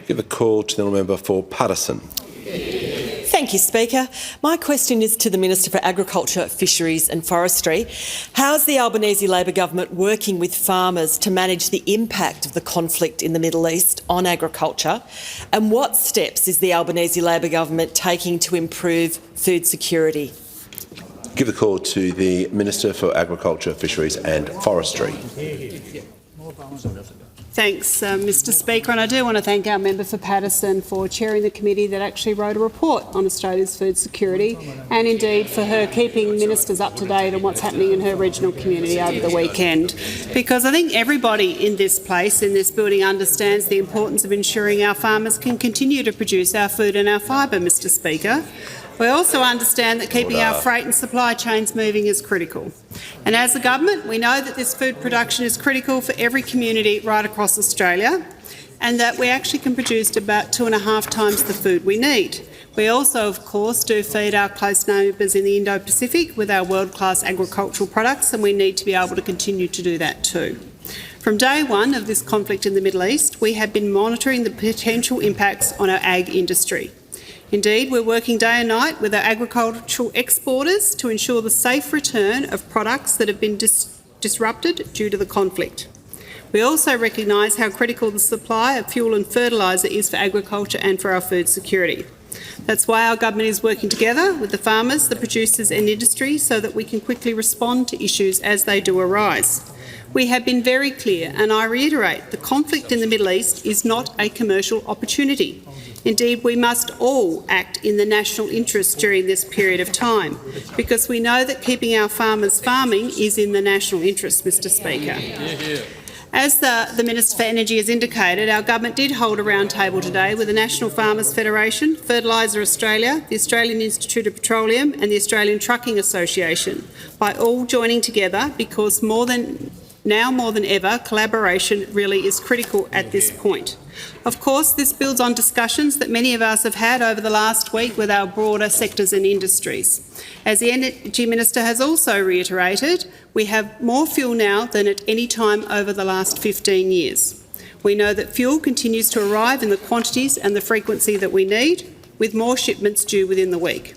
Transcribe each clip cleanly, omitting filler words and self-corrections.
Give a call to the honourable member for Paterson. Thank you, Speaker. My question is to the Minister for Agriculture, Fisheries and Forestry. How is the Albanese Labor government working with farmers to manage the impact of the conflict in the Middle East on agriculture? And what steps is the Albanese Labor government taking to improve food security? Give the call to the Minister for Agriculture, Fisheries and Forestry. Thanks, Mr Speaker, and I do want to thank our member for Paterson for chairing the committee that actually wrote a report on Australia's food security, and indeed for her keeping ministers up to date on what's happening in her regional community over the weekend. Because I think everybody in this place, in this building, understands the importance of ensuring our farmers can continue to produce our food and our fibre, Mr Speaker. We also understand that keeping our freight and supply chains moving is critical. And as a government, we know that this food production is critical for every community right across Australia, and that we actually can produce about 2.5 times the food we need. We also, of course, do feed our close neighbours in the Indo-Pacific with our world-class agricultural products, and we need to be able to continue to do that too. From day one of this conflict in the Middle East, we have been monitoring the potential impacts on our ag industry. Indeed, we're working day and night with our agricultural exporters to ensure the safe return of products that have been disrupted due to the conflict. We also recognise how critical the supply of fuel and fertiliser is for agriculture and for our food security. That's why our government is working together with the farmers, the producers and industry so that we can quickly respond to issues as they do arise. We have been very clear, and I reiterate, the conflict in the Middle East is not a commercial opportunity. Indeed, we must all act in the national interest during this period of time, because we know that keeping our farmers farming is in the national interest, Mr Speaker. As the Minister for Energy has indicated, our government did hold a roundtable today with the National Farmers Federation, Fertiliser Australia, the Australian Institute of Petroleum and the Australian Trucking Association, by all joining together because now more than ever, collaboration really is critical at this point. Of course, this builds on discussions that many of us have had over the last week with our broader sectors and industries. As the Energy Minister has also reiterated, we have more fuel now than at any time over the last 15 years. We know that fuel continues to arrive in the quantities and the frequency that we need, with more shipments due within the week.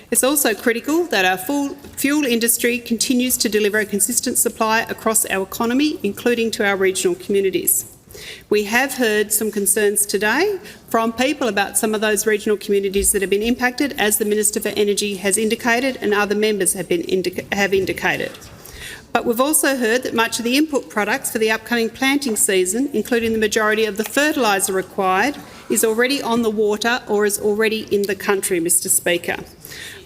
It's also critical that our fuel industry continues to deliver a consistent supply across our economy, including to our regional communities. We have heard some concerns today from people about some of those regional communities that have been impacted, as the Minister for Energy has indicated and other members have indicated. But we've also heard that much of the input products for the upcoming planting season, including the majority of the fertiliser required, is already on the water or is already in the country, Mr Speaker.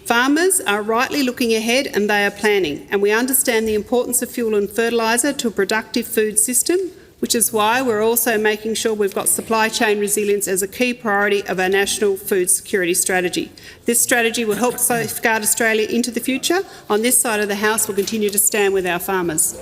Farmers are rightly looking ahead and they are planning, and we understand the importance of fuel and fertiliser to a productive food system, which is why we're also making sure we've got supply chain resilience as a key priority of our national food security strategy. This strategy will help safeguard Australia into the future. On this side of the House, we'll continue to stand with our farmers.